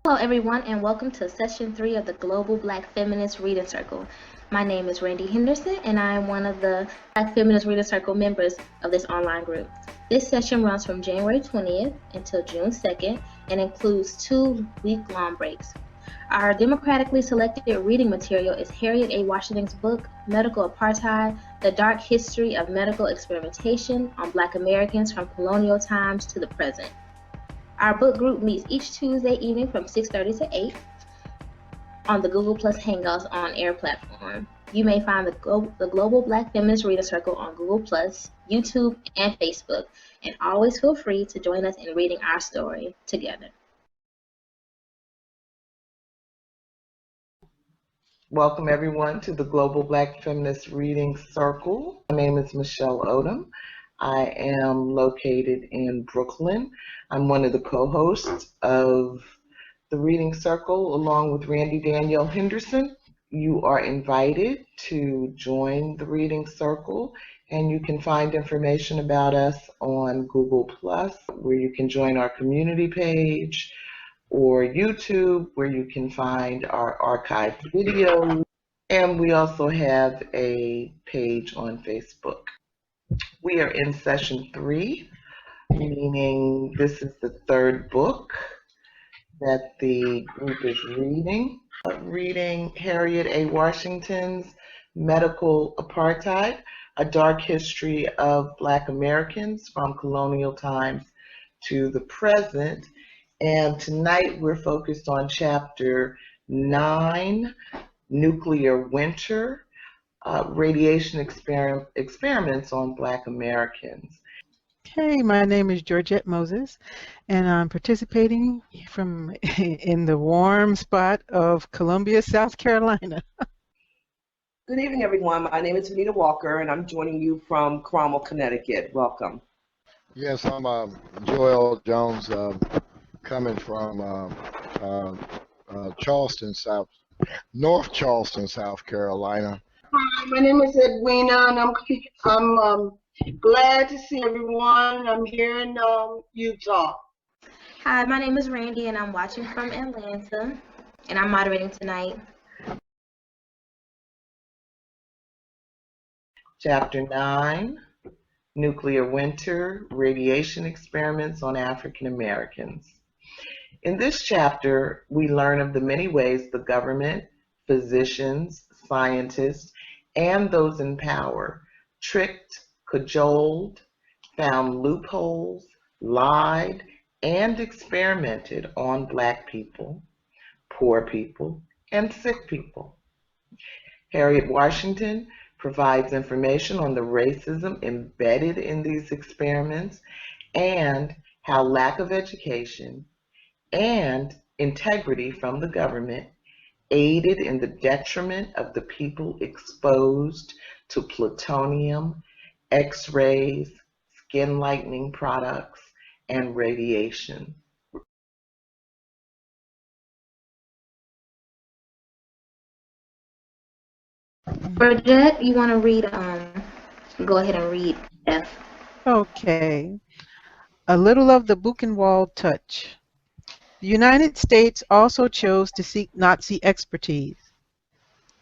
Hello, everyone, and welcome to Session 3 of the Global Black Feminist Reading Circle. My name is Randie Henderson, and I am one of the Black Feminist Reading Circle members of this online group. This session runs from January 20th until June 2nd and includes 2 week-long breaks. Our democratically selected reading material is Harriet A. Washington's book, Medical Apartheid, The Dark History of Medical Experimentation on Black Americans from Colonial Times to the Present. Our book group meets each Tuesday evening from 6:30 to 8 on the Google Plus Hangouts on Air platform. You may find the Global Black Feminist Reader Circle on Google Plus, YouTube, and Facebook, and always feel free to join us in reading our story together. Welcome everyone to the Global Black Feminist Reading Circle. My name is Michelle Odom. I am located in Brooklyn. I'm one of the co-hosts of the Reading Circle along with Randie Henderson. You are invited to join the Reading Circle, and you can find information about us on Google Plus, where you can join our community page, or YouTube, where you can find our archived videos, and we also have a page on Facebook. We are in session 3, meaning this is the 3rd book that the group is reading. Reading Harriet A. Washington's Medical Apartheid, A Dark History of Black Americans from Colonial Times to the Present. And tonight we're focused on chapter 9, Nuclear Winter, Radiation Experiments on Black Americans. Hey, my name is Georgette Moses, and I'm participating in the warm spot of Columbia, South Carolina. Good evening, everyone. My name is Venita Walker, and I'm joining you from Cromwell, Connecticut. Welcome. Yes, I'm Joel Jones, coming from Charleston, North Charleston, South Carolina. Hi, my name is Edwina, and I'm glad to see everyone. I'm here in Utah. Hi, my name is Randie, and I'm watching from Atlanta, and I'm moderating tonight. Chapter 9, Nuclear Winter, Radiation Experiments on African Americans. In this chapter, we learn of the many ways the government, physicians, scientists, and those in power tricked, cajoled, found loopholes, lied, and experimented on Black people, poor people, and sick people. Harriet Washington provides information on the racism embedded in these experiments and how lack of education and integrity from the government aided in the detriment of the people exposed to plutonium, X-rays, skin lightening products, and radiation. Georgette, you want to read, go ahead and read F. Okay. A little of the Buchenwald touch. The United States also chose to seek Nazi expertise.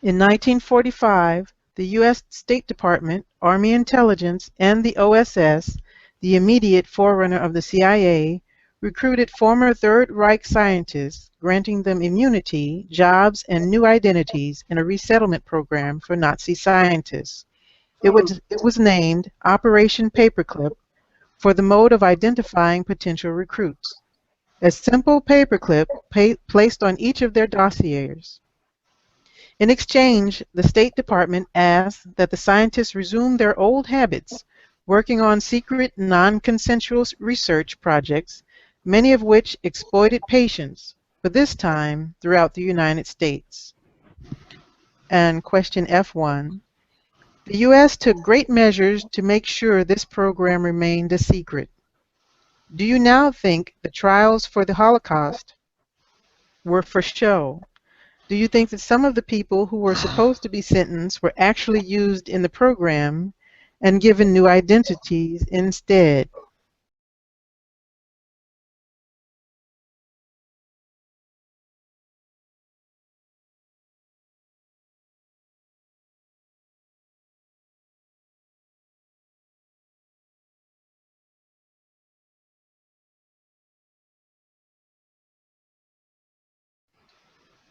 In 1945, the U.S. State Department, Army Intelligence, and the OSS, the immediate forerunner of the CIA, recruited former Third Reich scientists, granting them immunity, jobs, and new identities in a resettlement program for Nazi scientists. It was named Operation Paperclip for the mode of identifying potential recruits. A simple paperclip placed on each of their dossiers. In exchange, the State Department asked that the scientists resume their old habits, working on secret, non-consensual research projects, many of which exploited patients, but this time throughout the United States. And question F1. The U.S. took great measures to make sure this program remained a secret. Do you now think the trials for the Holocaust were for show? Do you think that some of the people who were supposed to be sentenced were actually used in the program and given new identities instead?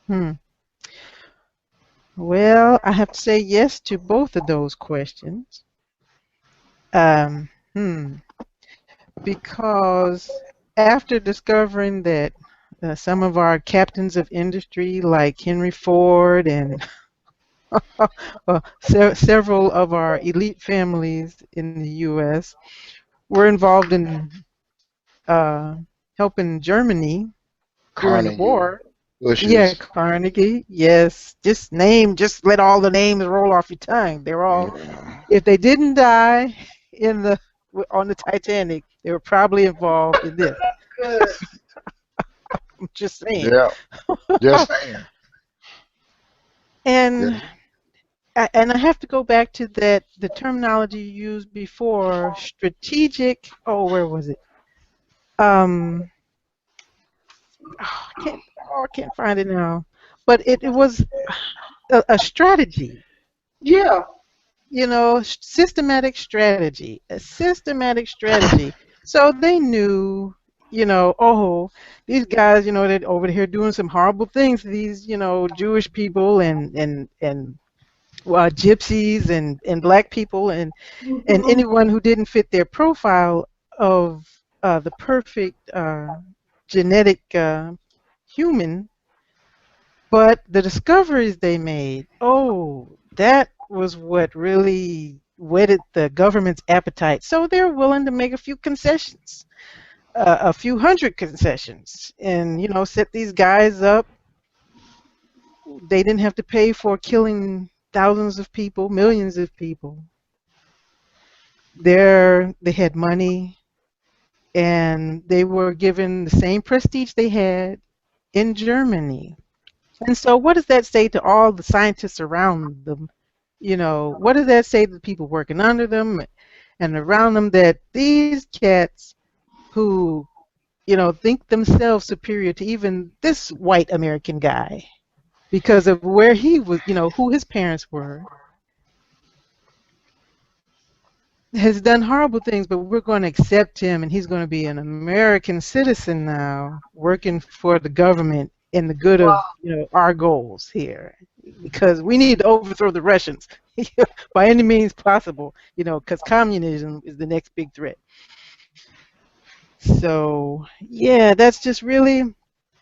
Hmm. Well, I have to say yes to both of those questions. Um, hmm. Because after discovering that some of our captains of industry, like Henry Ford and several of our elite families in the U.S., were involved in uh, helping Germany during the Carnegie, war. Yeah, Bushes. Carnegie. Yes, just let all the names roll off your tongue. They're all, Yeah. if they didn't die in the on the Titanic, they were probably involved in this. Good. I'm just saying. Yeah. Just saying. Yeah. And and I have to go back to that the terminology you used before, strategic. Oh, where was it? Um, I can't find it now. But it was a strategy. Yeah. Systematic strategy, a systematic strategy. So they knew, oh, these guys, they're over here doing some horrible things to these, Jewish people and gypsies and black people and Hmm. anyone who didn't fit their profile of the perfect genetic human. But the discoveries they made, oh, that was what really whetted the government's appetite. So they're willing to make a few concessions, a few hundred concessions, and set these guys up. They didn't have to pay for killing thousands of people, millions of people. They had money, and they were given the same prestige they had in Germany. And so, what does that say to all the scientists around them? What does that say to the people working under them and around them, that these cats who, think themselves superior to even this white American guy because of where he was, who his parents were, has done horrible things, but we're going to accept him and he's going to be an American citizen now, working for the government in the good of, Wow. our goals here, because we need to overthrow the Russians by any means possible, because communism is the next big threat. So, yeah, that's just really,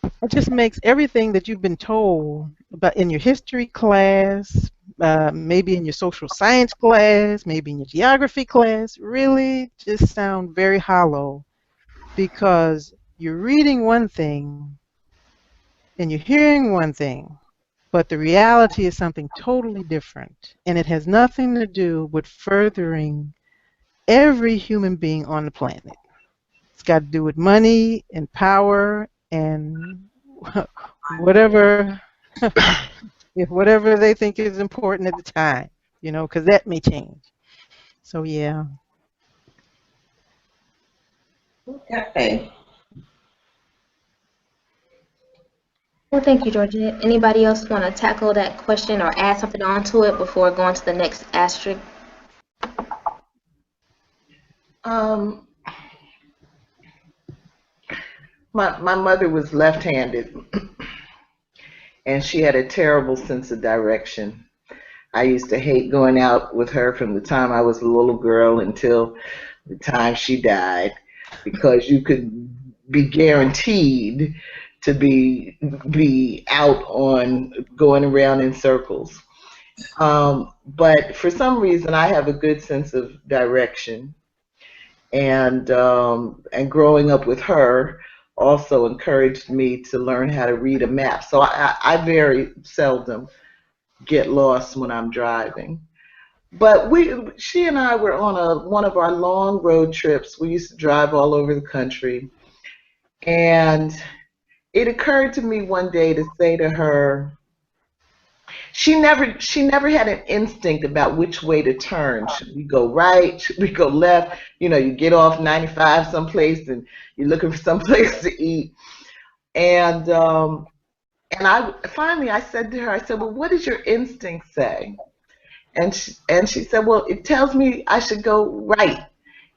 it just makes everything that you've been told about in your history class, maybe in your social science class, maybe in your geography class, really just sound very hollow, because you're reading one thing and you're hearing one thing, but the reality is something totally different. And it has nothing to do with furthering every human being on the planet. It's got to do with money and power and whatever whatever they think is important at the time, because that may change. So yeah. Okay. Well, thank you, Georgette. Anybody else want to tackle that question or add something onto it before going to the next asterisk? Um, my mother was left-handed, and she had a terrible sense of direction. I used to hate going out with her from the time I was a little girl until the time she died, because you could be guaranteed to be out on going around in circles. But for some reason, I have a good sense of direction, and growing up with her also encouraged me to learn how to read a map. So I very seldom get lost when I'm driving. But she and I were on one of our long road trips. We used to drive all over the country, and it occurred to me one day to say to her, she never had an instinct about which way to turn. Should we go right? Should we go left? You get off 95 someplace and you're looking for some place to eat. And I finally I said to her, I said, well, what does your instinct say? And she said, well, it tells me I should go right.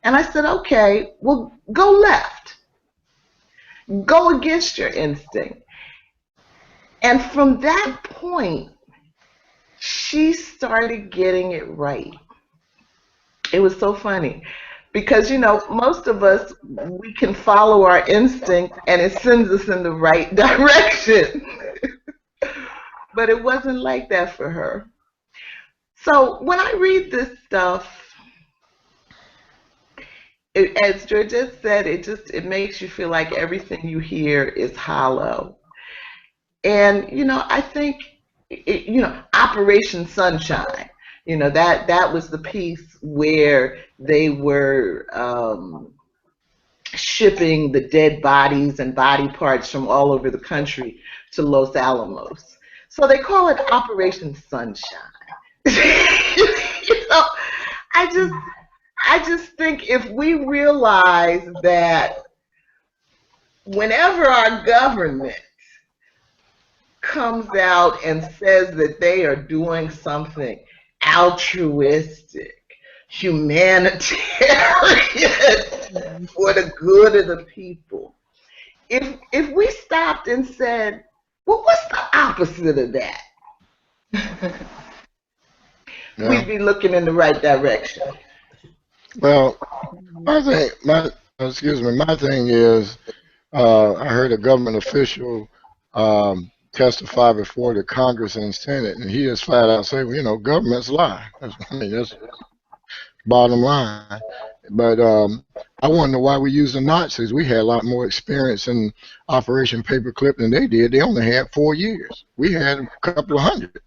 And I said, okay, well, go left. Go against your instinct. And from that point, she started getting it right. It was so funny because, most of us, we can follow our instinct and it sends us in the right direction. But it wasn't like that for her. So when I read this stuff, as Georgette said, it makes you feel like everything you hear is hollow. And, I think, Operation Sunshine, that was the piece where they were shipping the dead bodies and body parts from all over the country to Los Alamos. So they call it Operation Sunshine. I just think if we realize that whenever our government comes out and says that they are doing something altruistic, humanitarian, for the good of the people, if we stopped and said, well, what's the opposite of that? Yeah. We'd be looking in the right direction. Well, my thing is, I heard a government official testify before the Congress and Senate, and he just flat out said, well, governments lie. That's bottom line. But I want to know why we use the Nazis. We had a lot more experience in Operation Paperclip than they did. They only had 4 years. We had a couple of hundred,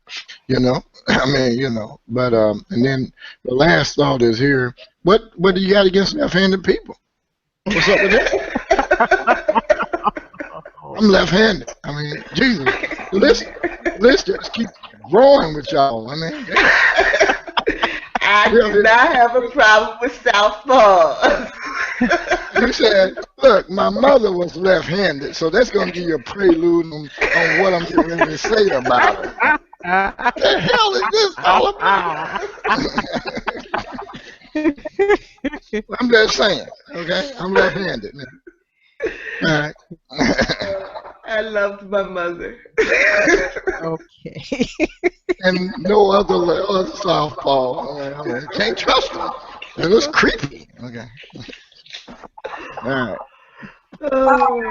But and then the last thought is here. What do you got against left-handed people? What's up with that? I'm left-handed. Jesus, let's just keep growing with y'all. I do not have a problem with southpaws. You said, look, my mother was left-handed, so that's going to give you a prelude on what I'm getting ready to say about it. What the hell is this all about? I'm just saying, okay? I'm left-handed. All right. I loved my mother. Okay. And no other southpaw. Can't trust them. It was creepy. Okay. All right. Oh.